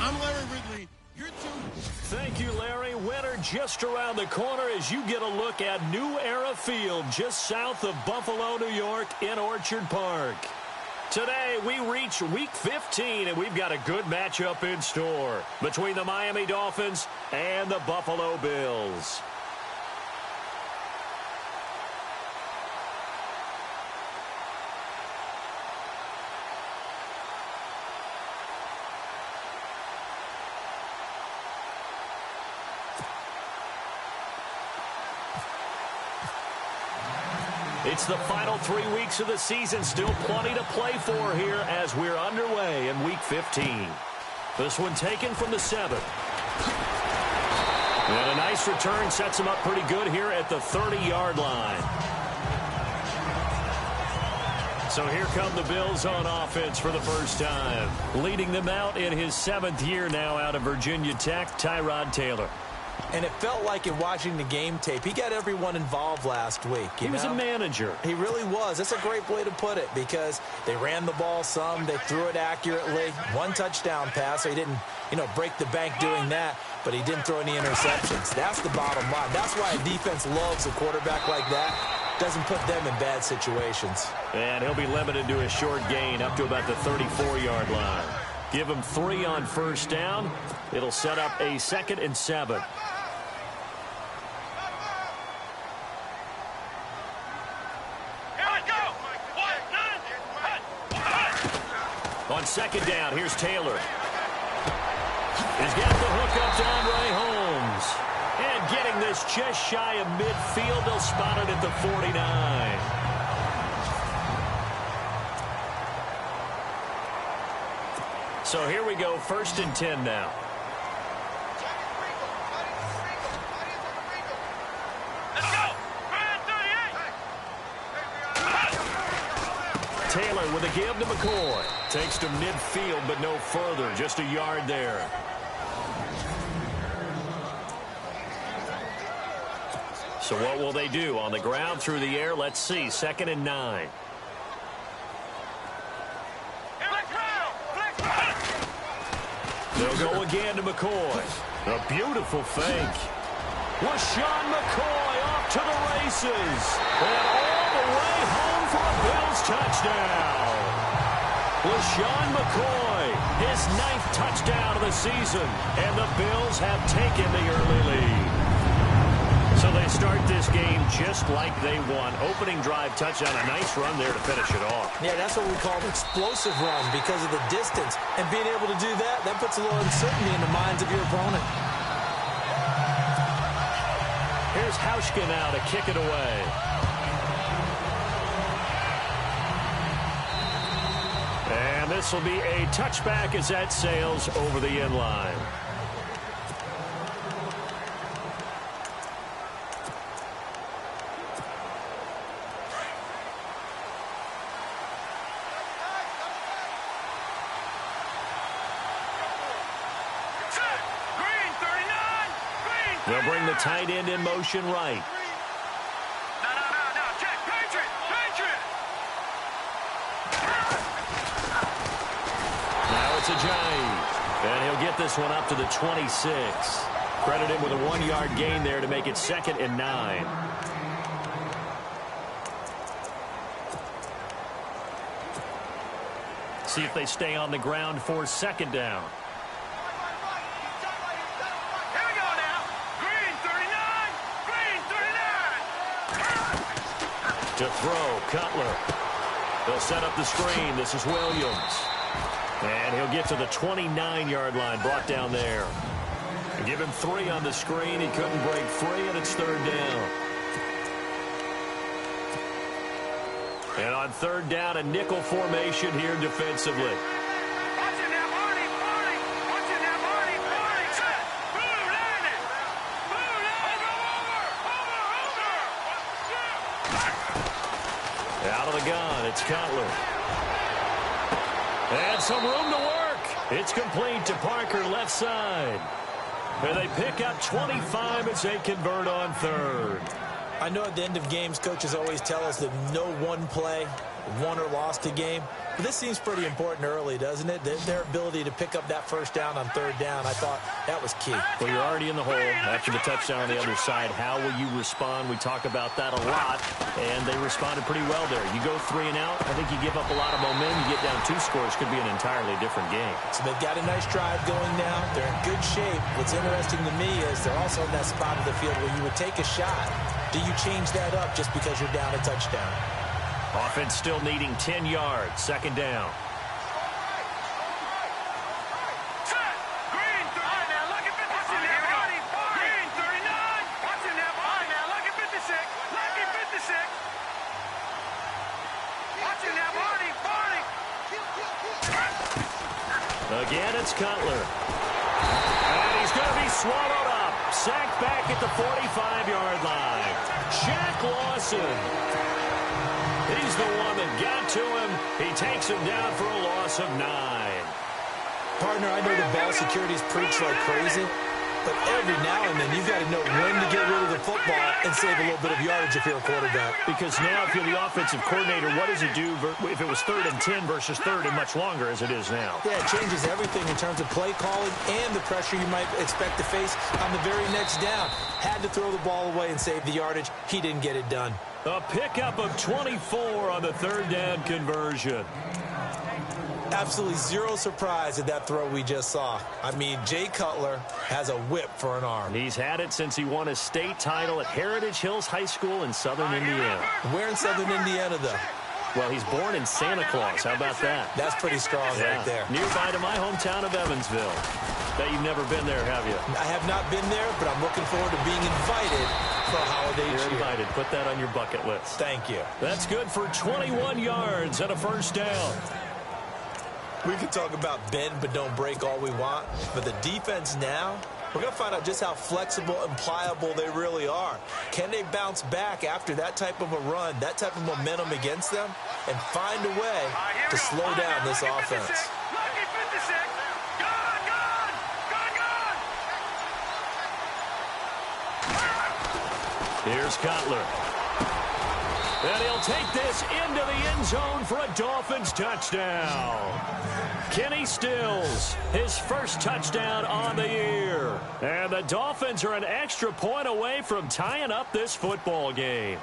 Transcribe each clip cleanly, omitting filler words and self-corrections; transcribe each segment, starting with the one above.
I'm Larry Ridley. You're tuned. Thank you, Larry. Winter just around the corner as you get a look at New Era Field just south of Buffalo, New York in Orchard Park. Today, we reach Week 15, and we've got a good matchup in store between the Miami Dolphins and the Buffalo Bills. It's the final 3 weeks of the season. Still plenty to play for here as we're underway in Week 15. This one taken from the 7. And a nice return sets him up pretty good here at the 30-yard line. So here come the Bills on offense for the first time. Leading them out in his 7th year now out of Virginia Tech, Tyrod Taylor. And it felt like in watching the game tape, he got everyone involved last week. He was a manager. He really was. That's a great way to put it because they ran the ball some. They threw it accurately. 1 touchdown pass. So he didn't, break the bank doing that, but he didn't throw any interceptions. That's the bottom line. That's why a defense loves a quarterback like that. Doesn't put them in bad situations. And he'll be limited to a short gain up to about the 34-yard line. Give him 3 on first down. It'll set up a 2nd and 7. On 2nd down, here's Taylor. He's got the hook up to Andre Holmes. And getting this just shy of midfield, they'll spot it at the 49. So here we go, 1st and 10 now. Taylor with a give to McCoy. Takes to midfield, but no further. Just a yard there. So what will they do? On the ground, through the air, let's see. 2nd and 9. They'll go again to McCoy. A beautiful fake. LaShawn McCoy off to the races. And all the way home for a Bills touchdown. LaShawn McCoy, his 9th touchdown of the season. And the Bills have taken the early lead. So they start this game just like they won. Opening drive touchdown, a nice run there to finish it off. Yeah, that's what we call an explosive run because of the distance. And being able to do that, that puts a little uncertainty in the minds of your opponent. Here's Hauschka now to kick it away. And this will be a touchback as that sails over the end line. They'll bring the tight end in motion right. No, check, Patriot! Now it's a Giant. And he'll get this one up to the 26. Credit him with a 1-yard gain there to make it 2nd and 9. See if they stay on the ground for 2nd down. To throw, Cutler. They'll set up the screen. This is Williams. And he'll get to the 29-yard line, brought down there. Give him 3 on the screen. He couldn't break free, and it's 3rd down. And on 3rd down, a nickel formation here defensively. Out of the gun, it's Cutler. And some room to work. It's complete to Parker, left side. And they pick up 25 as they convert on 3rd. I know at the end of games, coaches always tell us that no one play won or lost a game. But this seems pretty important early, doesn't it? Their ability to pick up that first down on third down, I thought that was key. Well, you're already in the hole after the touchdown on the other side. How will you respond? We talk about that a lot, and they responded pretty well there. You go 3 and out, I think you give up a lot of momentum. You get down 2 scores, could be an entirely different game. So they've got a nice drive going now. They're in good shape. What's interesting to me is they're also in that spot of the field where you would take a shot. Do you change that up just because you're down a touchdown? Offense still needing 10 yards. Second down. Again, it's Cutler. And he's going to be swallowed up. Sacked back at the 45-yard line. Shaq Lawson. He's the one that got to him. He takes him down for a loss of 9. Partner, I know the ball security is preached like crazy, but every now and then you've got to know when to get rid of the football and save a little bit of yardage if you're a quarterback. Because now if you're the offensive coordinator, what does it do if it was 3rd and 10 versus 3rd and much longer as it is now? Yeah, it changes everything in terms of play calling and the pressure you might expect to face on the very next down. Had to throw the ball away and save the yardage. He didn't get it done. A pickup of 24 on the 3rd down conversion. Absolutely zero surprise at that throw we just saw. I mean, Jay Cutler has a whip for an arm. He's had it since he won his state title at Heritage Hills High School in Southern Indiana. Where in Southern Indiana, though? Well, he's born in Santa Claus. How about that? That's pretty strong right there. Nearby to my hometown of Evansville. Bet you've never been there, have you? I have not been there, but I'm looking forward to being invited for a holiday cheer. You're invited. Put that on your bucket list. Thank you. That's good for 21 yards and a first down. We can talk about bend but don't break all we want, but the defense now, we're going to find out just how flexible and pliable they really are. Can they bounce back after that type of a run, that type of momentum against them, and find a way to slow down this offense? Here's Cutler. And he'll take this into the end zone for a Dolphins touchdown. Kenny Stills, his first touchdown on the year. And the Dolphins are an extra point away from tying up this football game.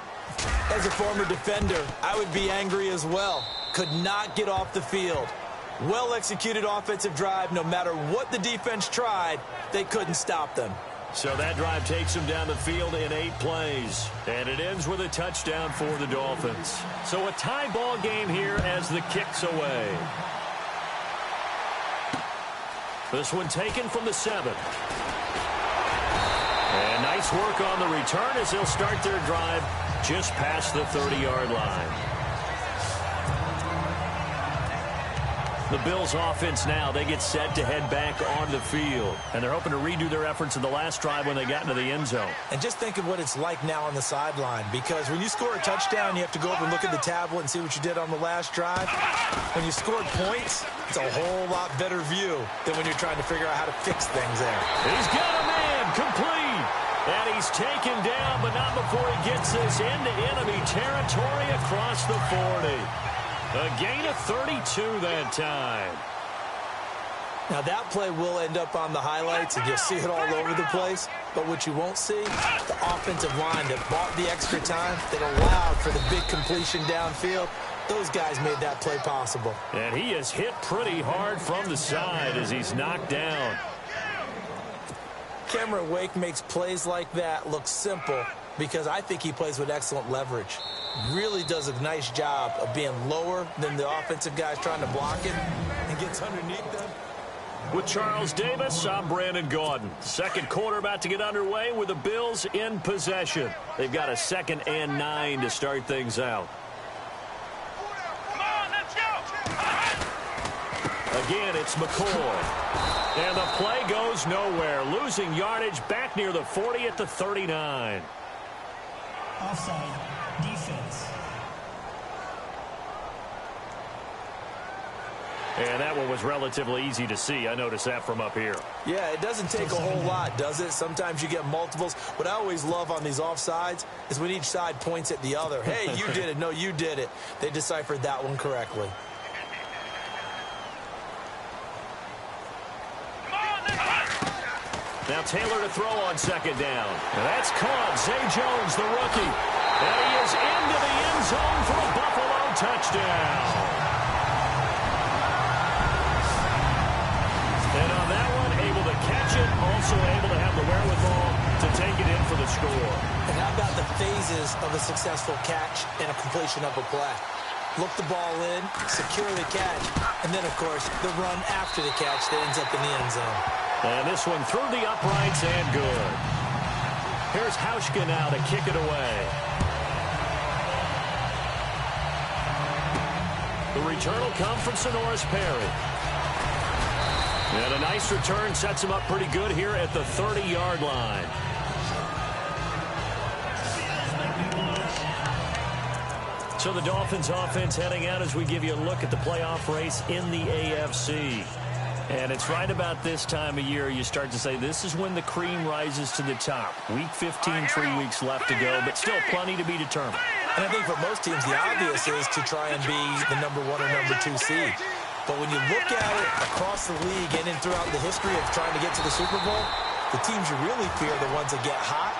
As a former defender, I would be angry as well. Could not get off the field. Well-executed offensive drive. No matter what the defense tried, they couldn't stop them. So that drive takes them down the field in 8 plays. And it ends with a touchdown for the Dolphins. So a tie ball game here as the kick's away. This one taken from the 7. And nice work on the return as they'll start their drive just past the 30-yard line. The Bills offense now, they get set to head back on the field. And they're hoping to redo their efforts in the last drive when they got into the end zone. And just think of what it's like now on the sideline. Because when you score a touchdown, you have to go over and look at the tablet and see what you did on the last drive. When you scored points, it's a whole lot better view than when you're trying to figure out how to fix things there. He's got a man complete. And he's taken down, but not before he gets this into enemy territory across the 40. A gain of 32 that time. Now that play will end up on the highlights, and you'll see it all over the place. But what you won't see, the offensive line that bought the extra time, that allowed for the big completion downfield. Those guys made that play possible. And he is hit pretty hard from the side as he's knocked down. Cameron Wake makes plays like that look simple because I think he plays with excellent leverage. Really does a nice job of being lower than the offensive guys trying to block him and gets underneath them. With Charles Davis, I'm Brandon Gaudin. Second quarter about to get underway with the Bills in possession. They've got a 2nd and 9 to start things out. Come on, let's go! Again, it's McCoy. And the play goes nowhere. Losing yardage back near the 40 at the 39. Offside, defense. And that one was relatively easy to see. I noticed that from up here. Yeah, it doesn't take a whole lot, does it? Sometimes you get multiples. What I always love on these offsides is when each side points at the other. Hey, you did it. No, you did it. They deciphered that one correctly. Now Taylor to throw on second down. And that's caught. Zay Jones, the rookie. And he is into the end zone for a Buffalo touchdown. And on that one, able to catch it, also able to have the wherewithal to take it in for the score. And how about the phases of a successful catch and a completion of a play? Look the ball in, secure the catch, and then, of course, the run after the catch that ends up in the end zone. And this one through the uprights and good. Here's Hauschka now to kick it away. The return will come from Sonoris Perry. And a nice return sets him up pretty good here at the 30-yard line. So the Dolphins offense heading out as we give you a look at the playoff race in the AFC. And it's right about this time of year you start to say this is when the cream rises to the top. Week 15, 3 weeks left to go, but still plenty to be determined. And I think for most teams, the obvious is to try and be the number 1 or number 2 seed. But when you look at it across the league and throughout the history of trying to get to the Super Bowl, the teams you really fear are the ones that get hot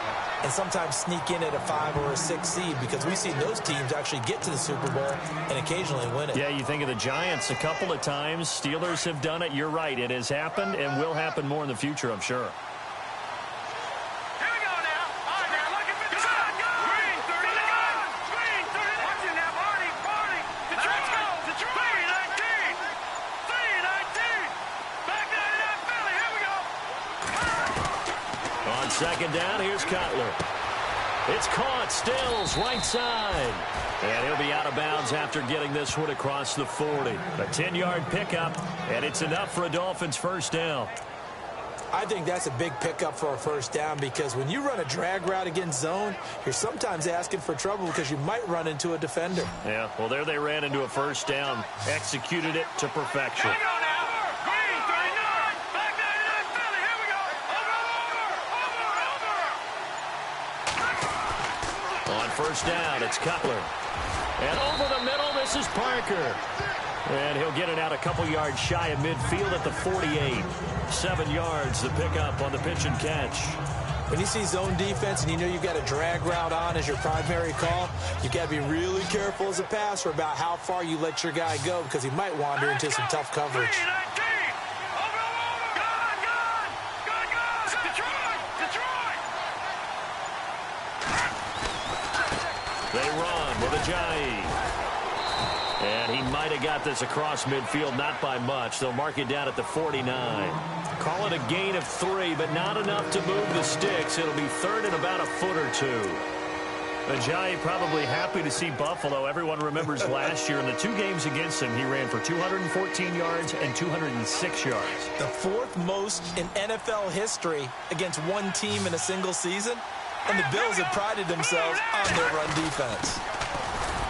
and sometimes sneak in at a 5 or a 6 seed, because we've seen those teams actually get to the Super Bowl and occasionally win it. Yeah, you think of the Giants a couple of times. Steelers have done it. You're right. It has happened and will happen more in the future, I'm sure. Second down, here's Cutler. It's caught, Stills, right side. And he'll be out of bounds after getting this one across the 40. A 10-yard pickup, and it's enough for a Dolphins first down. I think that's a big pickup for a first down, because when you run a drag route against zone, you're sometimes asking for trouble because you might run into a defender. Yeah, well, there they ran into a first down. Executed it to perfection. First down, it's Cutler. And over the middle, this is Parker. And he'll get it out a couple yards shy of midfield at the 48. 7 yards, the pickup on the pitch and catch. When you see zone defense and you know you've got a drag route on as your primary call, you've got to be really careful as a passer about how far you let your guy go, because he might wander into some tough coverage. They run with Ajayi. And he might have got this across midfield, not by much. They'll mark it down at the 49. Call it a gain of 3, but not enough to move the sticks. It'll be third and about a foot or 2. Ajayi probably happy to see Buffalo. Everyone remembers last year in the 2 games against him, he ran for 214 yards and 206 yards. The 4th most in NFL history against one team in a single season. And the Bills have prided themselves on their run defense.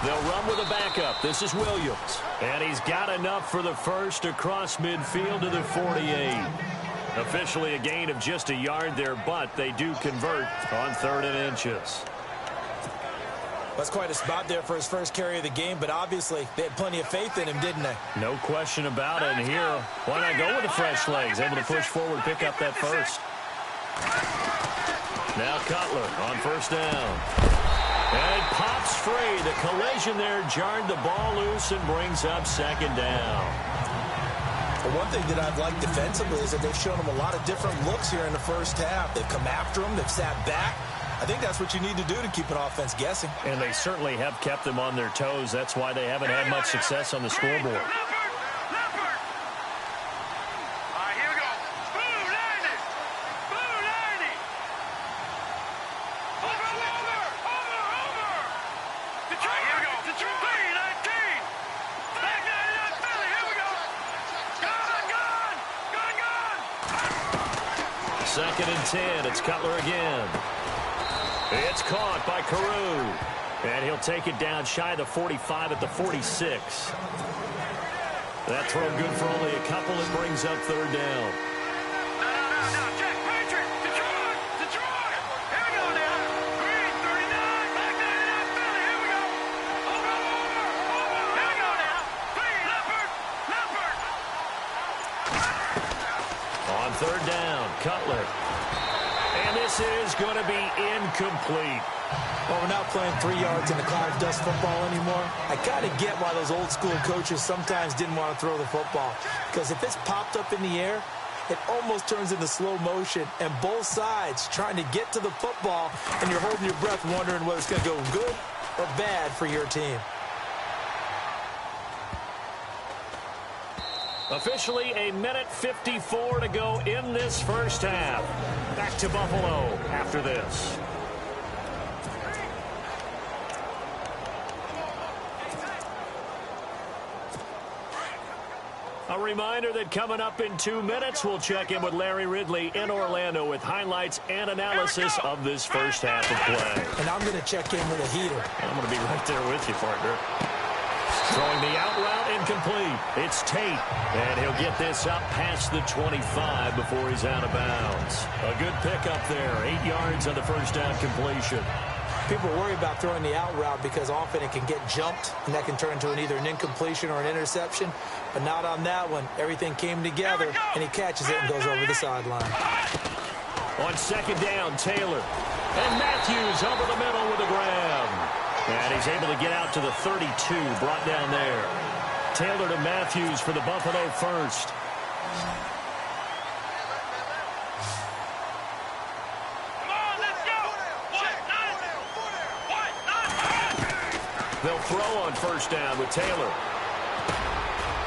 They'll run with a backup. This is Williams. And he's got enough for the first across midfield to the 48. Officially a gain of just a yard there, but they do convert on 3rd and inches. That's quite a spot there for his first carry of the game, but obviously they had plenty of faith in him, didn't they? No question about it. And here, why not go with the fresh legs? Able to push forward, pick up that first. Now Cutler on first down. And it pops free. The collision there jarred the ball loose and brings up second down. Well, one thing that I've liked defensively is that they've shown him a lot of different looks here in the first half. They've come after him. They've sat back. I think that's what you need to do to keep an offense guessing. And they certainly have kept them on their toes. That's why they haven't had much success on the scoreboard. Second and 10. It's Cutler again. It's caught by Carew. And he'll take it down shy of the 45 at the 46. That throw good for only a couple. It brings up third down. No, check. Patriot. Detroit. Here we go now. Green, 39. Back 99, Philly. Here we go. Over. Here we go now. Green, Leopard. On third down, Cutler. And this is going to be incomplete. Well, we're not playing 3 yards in the cloud of dust football anymore. I kind of get why those old school coaches sometimes didn't want to throw the football. Because if it's popped up in the air, it almost turns into slow motion. And both sides trying to get to the football, and you're holding your breath wondering whether it's going to go good or bad for your team. Officially a minute 54 to go in this first half. Back to Buffalo after this. A reminder that coming up in 2 minutes, we'll check in with Larry Ridley in Orlando with highlights and analysis of this first half of play. And I'm going to check in with a heater. I'm going to be right there with you, partner. Throwing the out route incomplete. It's Tate, and he'll get this up past the 25 before he's out of bounds. A good pickup there, 8 yards on the first down completion. People worry about throwing the out route because often it can get jumped, and that can turn into either an incompletion or an interception. But not on that one. Everything came together, and he catches it and goes over the sideline. On second down, Taylor. And Matthews over the middle with a grab. And he's able to get out to the 32, brought down there. Taylor to Matthews for the Buffalo first. Come on, let's go. They'll throw on first down with Taylor.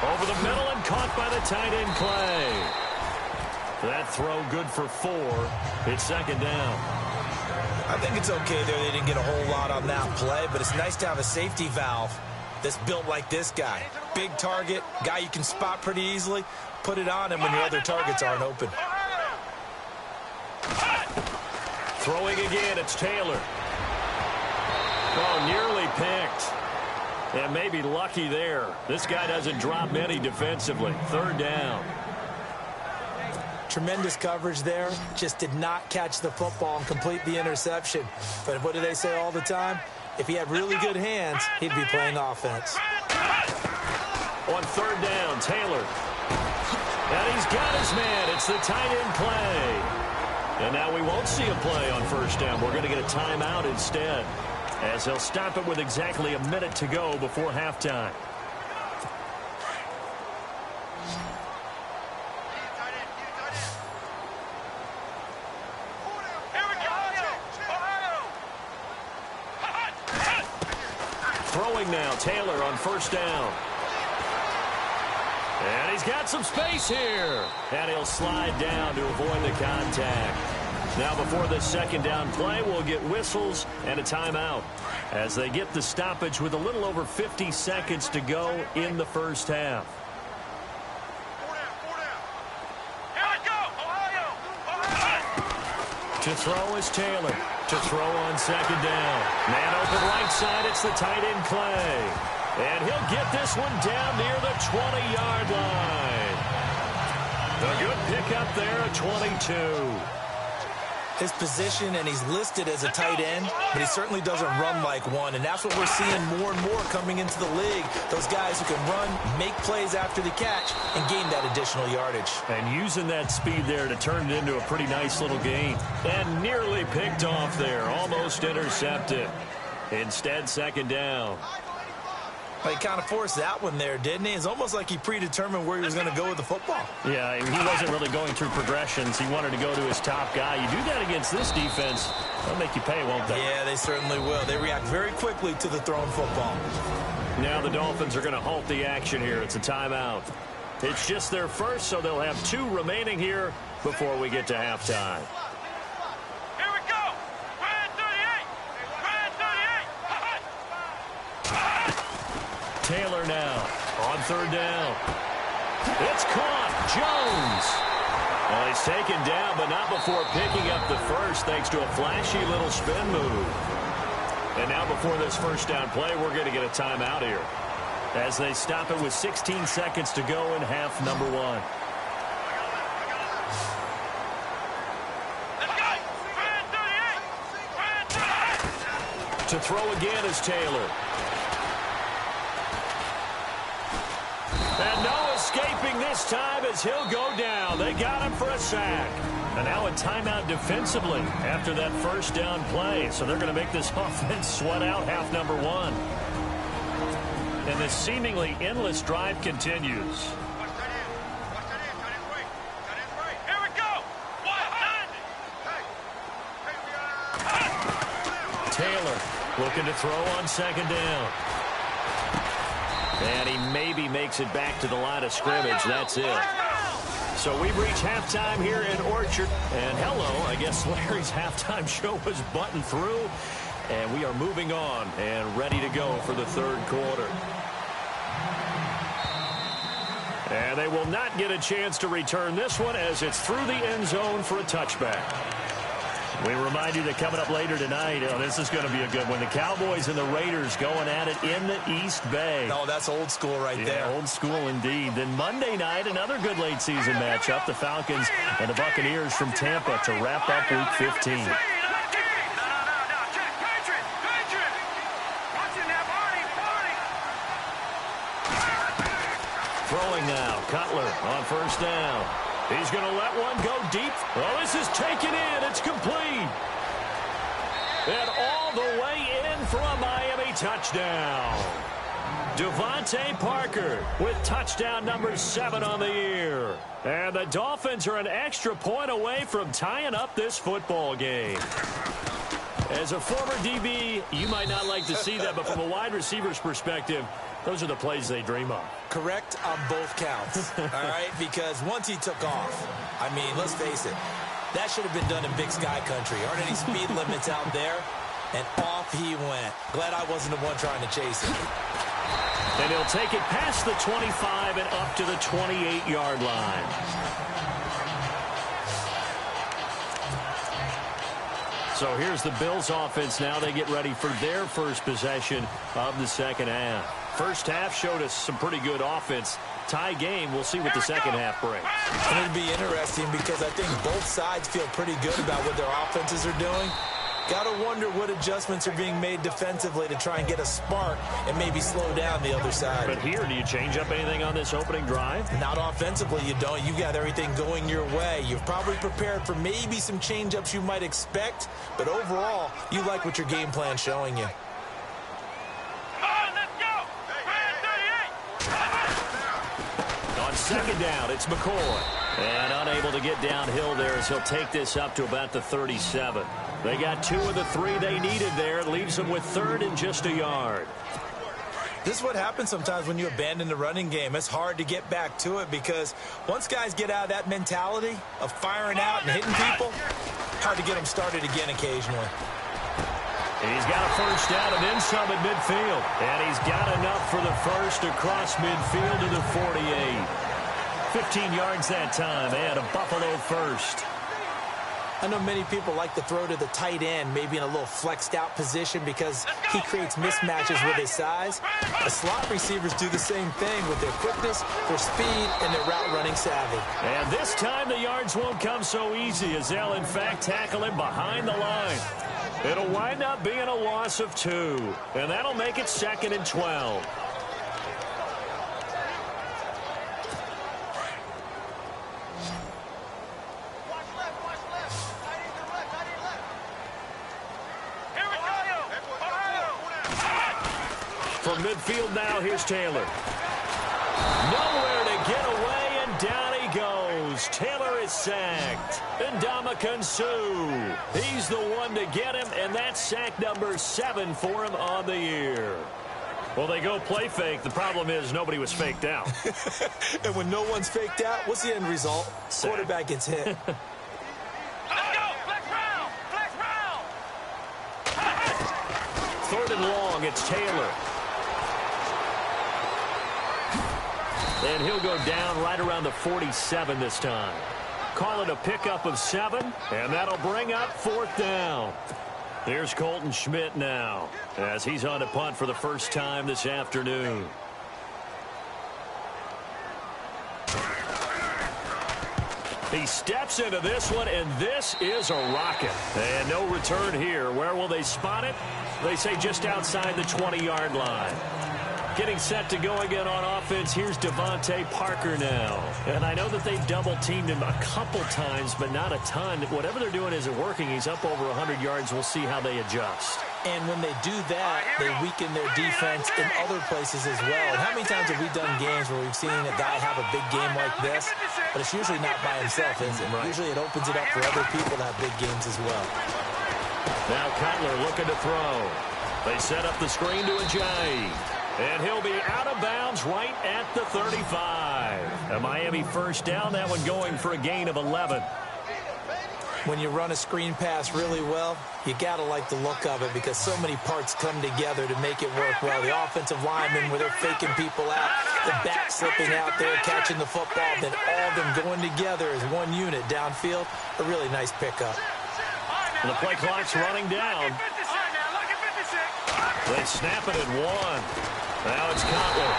Over the middle and caught by the tight end Clay. That throw good for 4. It's second down. I think it's okay there. They didn't get a whole lot on that play, but it's nice to have a safety valve that's built like this guy. Big target, guy you can spot pretty easily. Put it on him when your other targets aren't open. Throwing again, it's Taylor. Oh, nearly picked. And maybe lucky there. This guy doesn't drop many defensively. Third down. Tremendous coverage there. Just did not catch the football and complete the interception. But what do they say all the time? If he had really good hands, he'd be playing offense. On third down, Taylor. And he's got his man. It's the tight end play. And now we won't see a play on first down. We're going to get a timeout instead, as he'll stop it with exactly a minute to go before halftime. Throwing now, Taylor on first down. And he's got some space here. And he'll slide down to avoid the contact. Now before the second down play, we'll get whistles and a timeout as they get the stoppage with a little over 50 seconds to go in the first half. Here we go, Ohio. To throw is Taylor. To throw on second down. Man open right side, it's the tight end Clay. And he'll get this one down near the 20-yard line. A good pickup there at 22. His position, and he's listed as a tight end, but he certainly doesn't run like one, and that's what we're seeing more and more coming into the league. Those guys who can run, make plays after the catch, and gain that additional yardage. And using that speed there to turn it into a pretty nice little game. And nearly picked off there, almost intercepted. Instead, second down. Well, he kind of forced that one there, didn't he? It's almost like he predetermined where he was going to go with the football. Yeah, he wasn't really going through progressions. He wanted to go to his top guy. You do that against this defense, they'll make you pay, won't they? Yeah, they certainly will. They react very quickly to the thrown football. Now the Dolphins are going to halt the action here. It's a timeout. It's just their first, so they'll have 2 remaining here before we get to halftime. Here we go. Grand 38. Taylor now on third down. It's caught. Jones. Well, he's taken down, but not before picking up the first, thanks to a flashy little spin move. And now before this first down play, we're going to get a timeout here. as they stop it with 16 seconds to go in half number one. To throw again is Taylor. And no escaping this time as he'll go down. They got him for a sack. And now a timeout defensively after that first down play. So they're going to make this offense sweat out half number one. And this seemingly endless drive continues. Taylor looking to throw on second down. And he maybe makes it back to the line of scrimmage. That's it. So we've reached halftime here in Orchard. And hello, I guess Larry's halftime show was buttoned through. And we are moving on and ready to go for the third quarter. And they will not get a chance to return this one as it's through the end zone for a touchback. We remind you that coming up later tonight, this is going to be a good one. The Cowboys and the Raiders going at it in the East Bay. Oh, that's old school right there. Old school indeed. Then Monday night, another good late season matchup. The Falcons and the Buccaneers from Tampa to wrap up Week 15. Throwing now, Cutler on first down. He's going to let one go deep. Well, this is taken in. It's complete. And all the way in for a Miami touchdown. Devontae Parker with touchdown number 7 on the year. And the Dolphins are an extra point away from tying up this football game. As a former DB, you might not like to see that, but from a wide receiver's perspective, those are the plays they dream of. Correct on both counts, all right? Because once he took off, I mean, let's face it, that should have been done in Big Sky Country. Aren't any speed limits out there? And off he went. Glad I wasn't the one trying to chase him. And he'll take it past the 25 and up to the 28-yard line. So here's the Bills offense now. They get ready for their first possession of the second half. First half showed us some pretty good offense. Tie game. We'll see what the second half brings. And it'll be interesting because I think both sides feel pretty good about what their offenses are doing. Got to wonder what adjustments are being made defensively to try and get a spark and maybe slow down the other side. But here, do you change up anything on this opening drive? Not offensively, you don't. You got everything going your way. You've probably prepared for maybe some change-ups you might expect, but overall, you like what your game plan's showing you. On second down, it's McCoy. And unable to get downhill there as he'll take this up to about the 37. They got 2 of the 3 they needed there. It leaves them with third and just a yard. This is what happens sometimes when you abandon the running game. It's hard to get back to it because once guys get out of that mentality of firing out and hitting people, hard to get them started again occasionally. He's got a first down and then some at midfield. And he's got enough for the first across midfield to the 48. 15 yards that time and a Buffalo first. I know many people like to throw to the tight end, maybe in a little flexed out position because he creates mismatches with his size. The slot receivers do the same thing with their quickness, their speed, and their route running savvy. And this time the yards won't come so easy as they'll in fact tackle him behind the line. It'll wind up being a loss of 2, and that'll make it 2nd and 12. From midfield now, here's Taylor. Nowhere to get away, and down he goes. Taylor is sacked. And Ndamukong Suh, he's the one to get him, and that's sack number 7 for him on the year. Well, they go play fake. The problem is nobody was faked out. And when no one's faked out, what's the end result? Sack. Quarterback gets hit. Let's go! Flex round! Flex round! 3rd and long, it's Taylor. And he'll go down right around the 47 this time. Call it a pickup of 7, and that'll bring up 4th down. Here's Colton Schmidt now as he's on to punt for the first time this afternoon. He steps into this one, and this is a rocket. And no return here. Where will they spot it? They say just outside the 20-yard line. Getting set to go again on offense, here's Devontae Parker now. And I know that they've double-teamed him a couple times, but not a ton. Whatever they're doing isn't working. He's up over 100 yards. We'll see how they adjust. And when they do that, they weaken their defense in other places as well. And how many times have we done games where we've seen a guy have a big game like this, but it's usually not by himself, is it? Right. Usually it opens it up for other people to have big games as well. Now Cutler looking to throw. They set up the screen to Ajayi. And he'll be out of bounds right at the 35. A Miami first down, that one going for a gain of 11. When you run a screen pass really well, you got to like the look of it because so many parts come together to make it work well. The offensive linemen, where they're faking people out, the back slipping out there, catching the football, then all of them going together as one unit downfield. A really nice pickup. And the play clock's running down. They snap it at 1. Now it's Cutler.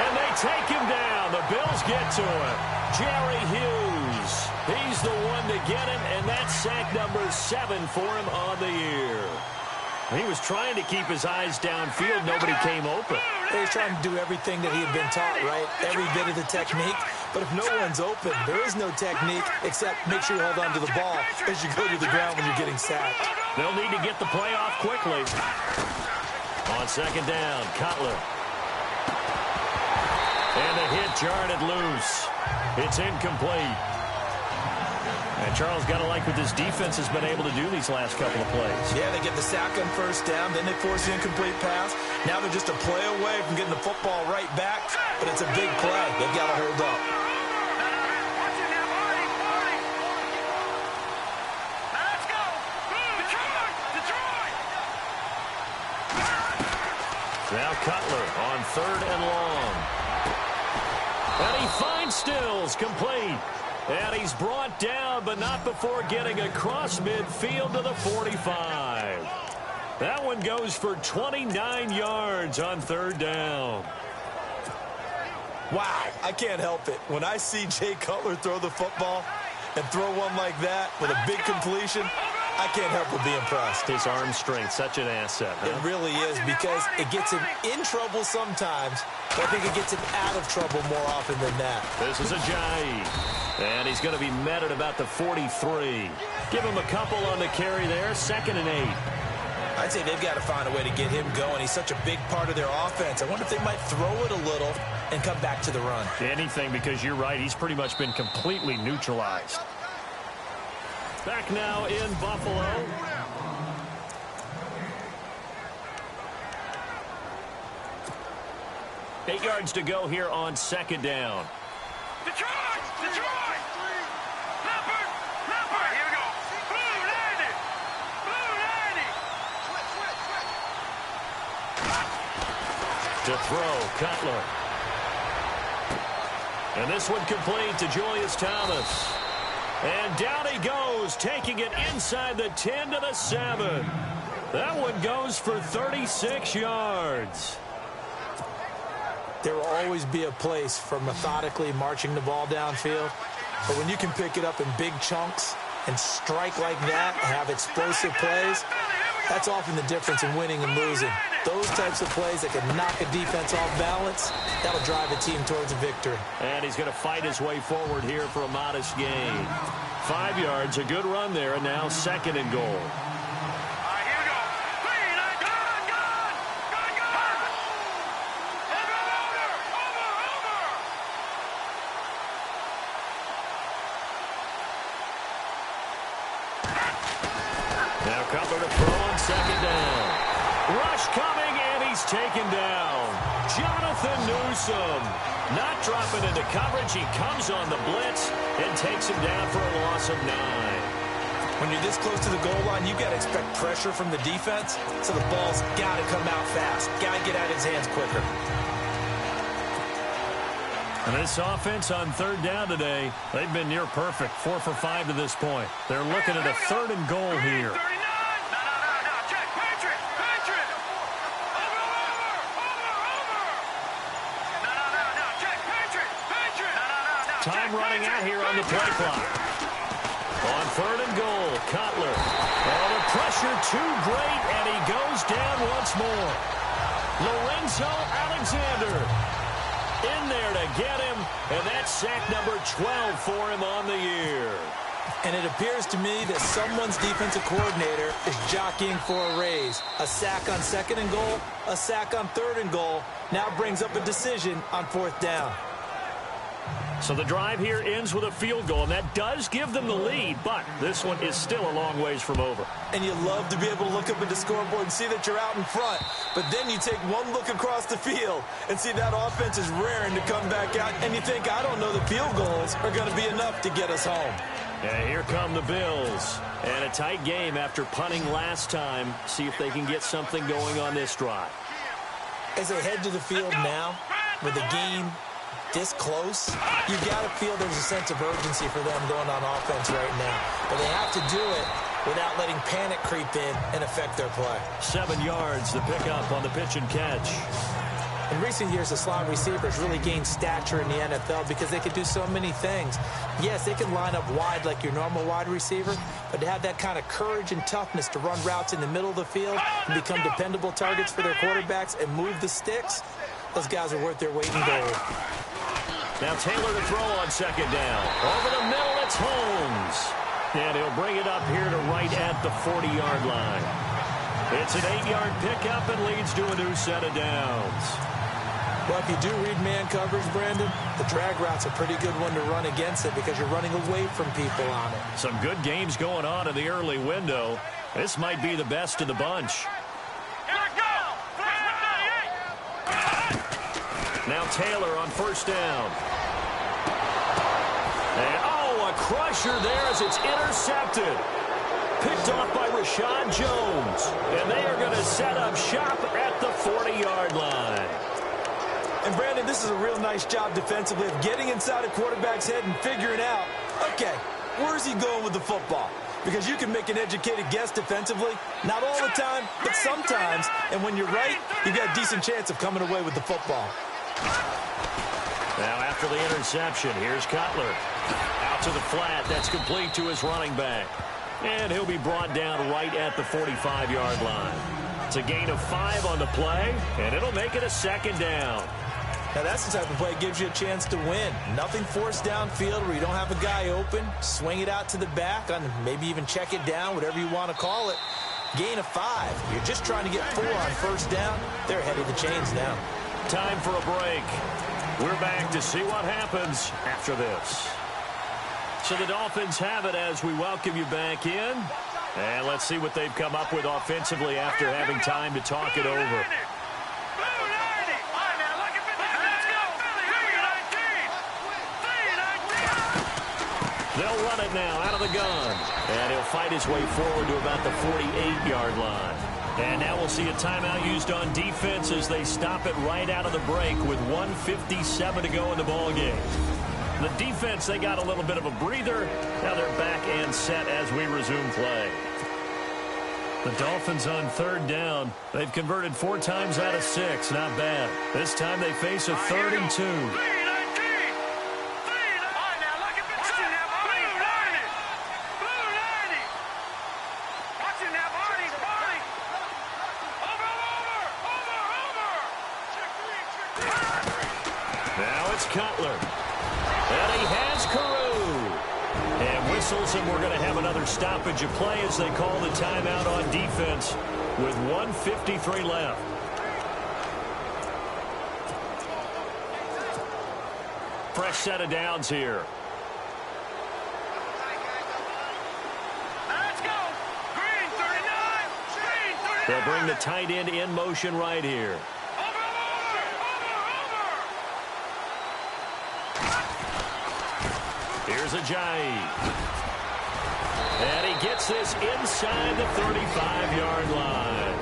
And they take him down. The Bills get to him. Jerry Hughes. He's the one to get him, and that's sack number 7 for him on the year. He was trying to keep his eyes downfield. Nobody came open. He was trying to do everything that he had been taught, right? Every bit of the technique. But if no one's open, there is no technique except make sure you hold on to the ball as you go to the ground when you're getting sacked. They'll need to get the play off quickly. On second down, Cutler. And a hit jarred it loose. It's incomplete. And Charles, got to like what this defense has been able to do these last couple of plays. Yeah, they get the sack on first down, then they force the incomplete pass. Now they're just a play away from getting the football right back, but it's a big play. They've got to hold up. Now Cutler on 3rd and long. And he finds Stills, complete. And he's brought down, but not before getting across midfield to the 45. That one goes for 29 yards on 3rd down. Wow, I can't help it. When I see Jay Cutler throw the football and throw one like that with a big completion, I can't help but be impressed. His arm strength, such an asset. Huh? It really is, because it gets him in trouble sometimes, but I think it gets him out of trouble more often than that. This is Ajayi. And he's going to be met at about the 43. Give him a couple on the carry there, 2nd and 8. I'd say they've got to find a way to get him going. He's such a big part of their offense. I wonder if they might throw it a little and come back to the run. Anything, because you're right. He's pretty much been completely neutralized. Back now in Buffalo. Eight yards to go here on 2nd down. Detroit! Detroit! Leopard! Leopard! Here we go. Blue 90! Blue 90! To throw, Cutler. And this one complete to Julius Thomas. And down he goes, taking it inside the 10 to the 7. That one goes for 36 yards. There will always be a place for methodically marching the ball downfield. But when you can pick it up in big chunks and strike like that, have explosive plays, that's often the difference in winning and losing. Those types of plays that can knock a defense off balance, that'll drive a team towards a victory. And he's going to fight his way forward here for a modest gain. 5 yards, a good run there, and now 2nd and goal. Now Cutler to throw on 2nd down. Rush coming, and he's taken down. Jonathan Newsom not dropping into coverage. He comes on the blitz and takes him down for a loss of 9. When you're this close to the goal line, you've got to expect pressure from the defense, so the ball's got to come out fast. Got to get out of his hands quicker. And this offense on 3rd down today, they've been near perfect, 4 for 5 to this point. They're looking at a 3rd and goal here. Time running out here on the play clock. On 3rd and goal, Cutler. Oh, the pressure too great, and he goes down once more. Lorenzo Alexander in there to get him, and that's sack number 12 for him on the year. And it appears to me that someone's defensive coordinator is jockeying for a raise. A sack on 2nd and goal, a sack on 3rd and goal, now brings up a decision on 4th down. So the drive here ends with a field goal, and that does give them the lead, but this one is still a long ways from over. And you love to be able to look up at the scoreboard and see that you're out in front, but then you take one look across the field and see that offense is raring to come back out, and you think, I don't know, the field goals are going to be enough to get us home. And here come the Bills. And a tight game after punting last time. See if they can get something going on this drive. As they head to the field now, with the game this close, you got to feel there's a sense of urgency for them going on offense right now. But they have to do it without letting panic creep in and affect their play. 7 yards, the pickup on the pitch and catch. In recent years, the slot receivers really gained stature in the NFL because they could do so many things. Yes, they can line up wide like your normal wide receiver, but to have that kind of courage and toughness to run routes in the middle of the field and become dependable targets for their quarterbacks and move the sticks, those guys are worth their weight in gold. Now Taylor to throw on 2nd down. Over the middle, it's Holmes. And he'll bring it up here to right at the 40-yard line. It's an 8-yard pickup and leads to a new set of downs. Well, if you do read man coverage, Brandon, the drag route's a pretty good one to run against it because you're running away from people on it. Some good games going on in the early window. This might be the best of the bunch. Now Taylor on 1st down. And, oh, a crusher there as it's intercepted. Picked off by Rashad Jones. And they are going to set up shop at the 40-yard line. And, Brandon, this is a real nice job defensively of getting inside a quarterback's head and figuring out, okay, where's he going with the football? Because you can make an educated guess defensively. Not all the time, but sometimes. And when you're right, you've got a decent chance of coming away with the football. Now after the interception, here's Cutler. Out to the flat. That's complete to his running back. And he'll be brought down right at the 45-yard line. It's a gain of 5 on the play, and it'll make it a 2nd down. Now, that's the type of play that gives you a chance to win. Nothing forced downfield where you don't have a guy open. Swing it out to the back, and maybe even check it down, whatever you want to call it. Gain of 5. You're just trying to get 4 on 1st down. They're ahead of the chains now. Time for a break. We're back to see what happens after this. So the Dolphins have it as we welcome you back in. And let's see what they've come up with offensively after having time to talk it over. They'll run it now out of the gun. And he'll fight his way forward to about the 48-yard line. And now we'll see a timeout used on defense as they stop it right out of the break with 1:57 to go in the ballgame. The defense, they got a little bit of a breather. Now they're back and set as we resume play. The Dolphins on 3rd down. They've converted 4 times out of 6. Not bad. This time they face a 3rd and 2. Cutler. And he has Carew. And whistles, and we're going to have another stoppage of play as they call the timeout on defense with 1:53 left. Fresh set of downs here. Let's go. Green 39. Green 39. They'll bring the tight end in motion right here. Here's Ajayi. And he gets this inside the 35-yard line.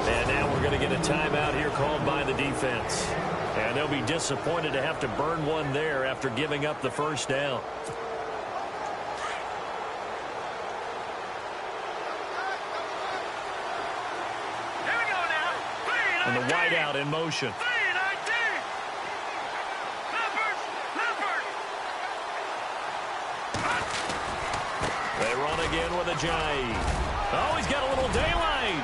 And now we're going to get a timeout here called by the defense. And they'll be disappointed to have to burn one there after giving up the 1st down. Here we go now. And the wideout in motion. down again with Ajayi. Oh, he's got a little daylight.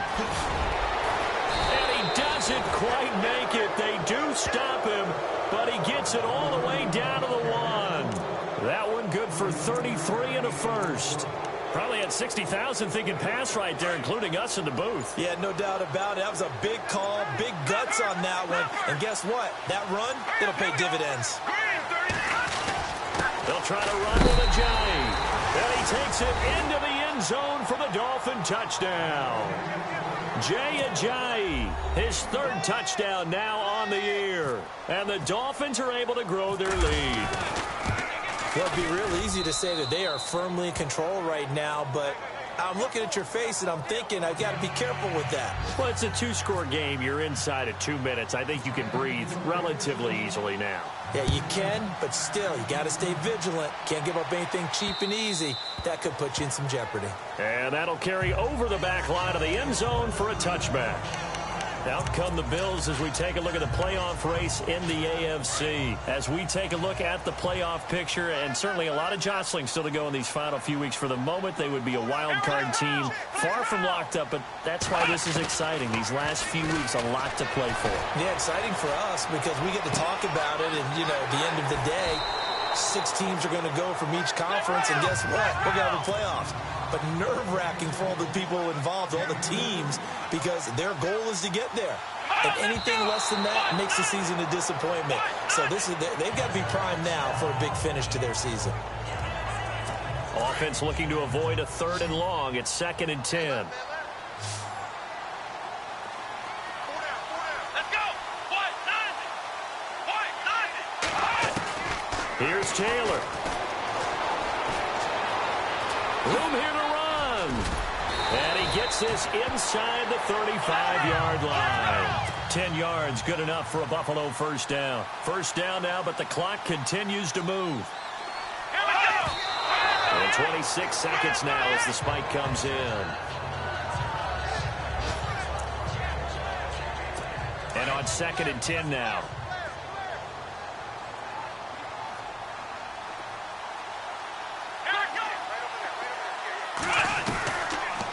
And he doesn't quite make it. They do stop him, but he gets it all the way down to the 1. That one good for 33 and a first. Probably had 60,000 thinking pass right there, including us in the booth. Yeah, no doubt about it. That was a big call, big guts on that one. And guess what? That run, it'll pay dividends. They'll try to run with Ajayi. And he takes it into the end zone for the Dolphin touchdown. Jay Ajayi, his third touchdown now on the year. And the Dolphins are able to grow their lead. Well, it'd be real easy to say that they are firmly in control right now, but I'm looking at your face and I'm thinking I've got to be careful with that. Well, it's a 2-score game. You're inside of 2 minutes. I think you can breathe relatively easily now. Yeah, you can, but still, you got to stay vigilant. Can't give up anything cheap and easy. That could put you in some jeopardy. And that'll carry over the back line of the end zone for a touchback. Out come the Bills as we take a look at the playoff race in the AFC. As we take a look at the playoff picture, and certainly a lot of jostling still to go in these final few weeks. For the moment, they would be a wild card team, far from locked up, but that's why this is exciting. These last few weeks, a lot to play for. Yeah, exciting for us because we get to talk about it, and, you know, at the end of the day, 6 teams are going to go from each conference, and guess what? We're going to have the playoffs. But nerve-wracking for all the people involved, all the teams, because their goal is to get there. And anything less than that makes the season a disappointment. So they've got to be primed now for a big finish to their season. Offense looking to avoid a 3rd and long. It's 2nd and 10. Here's Taylor. Room here to run. And he gets this inside the 35-yard line. 10 yards, good enough for a Buffalo first down. First down now, but the clock continues to move. And 26 seconds now as the spike comes in. And on 2nd and 10 now.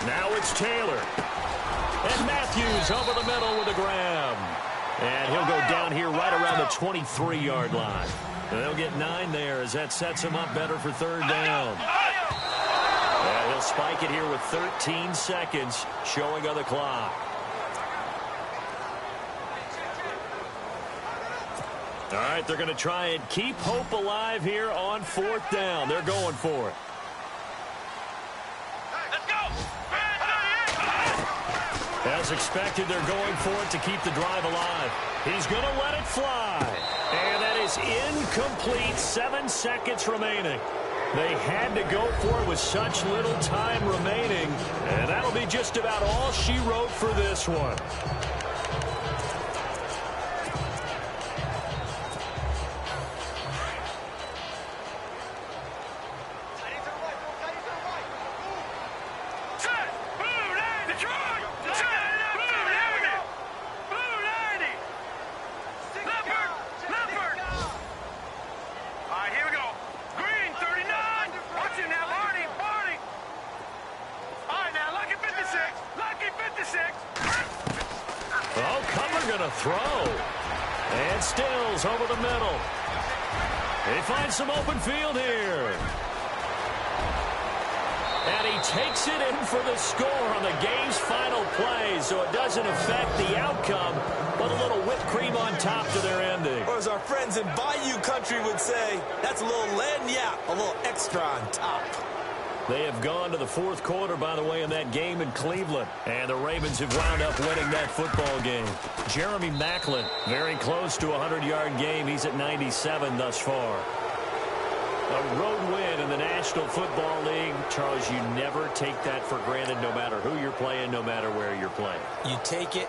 Now it's Taylor. And Matthews over the middle with a grab. And he'll go down here right around the 23-yard line. And they'll get 9 there as that sets him up better for 3rd down. And he'll spike it here with 13 seconds showing on the clock. All right, they're going to try and keep hope alive here on 4th down. They're going for it. As expected, they're going for it to keep the drive alive. He's going to let it fly. And that is incomplete. 7 seconds remaining. They had to go for it with such little time remaining. And that'll be just about all she wrote for this one. Some open field here. And he takes it in for the score on the game's final play, so it doesn't affect the outcome, but a little whipped cream on top to their ending. Or as our friends in Bayou Country would say, that's a little lagniappe, a little extra on top. They have gone to the 4th quarter, by the way, in that game in Cleveland. And the Ravens have wound up winning that football game. Jeremy Maclin, very close to a 100-yard game. He's at 97 thus far. A road win in the National Football League. Charles, you never take that for granted no matter who you're playing, no matter where you're playing. You take it.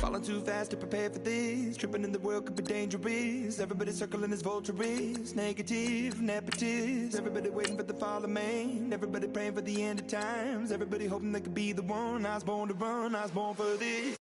Falling too fast to prepare for this. Tripping in the world could be dangerous. Everybody circling as vultures. Negative, nepotist. Everybody waiting for the fall of man. Everybody praying for the end of times. Everybody hoping they could be the one. I was born to run, I was born for this.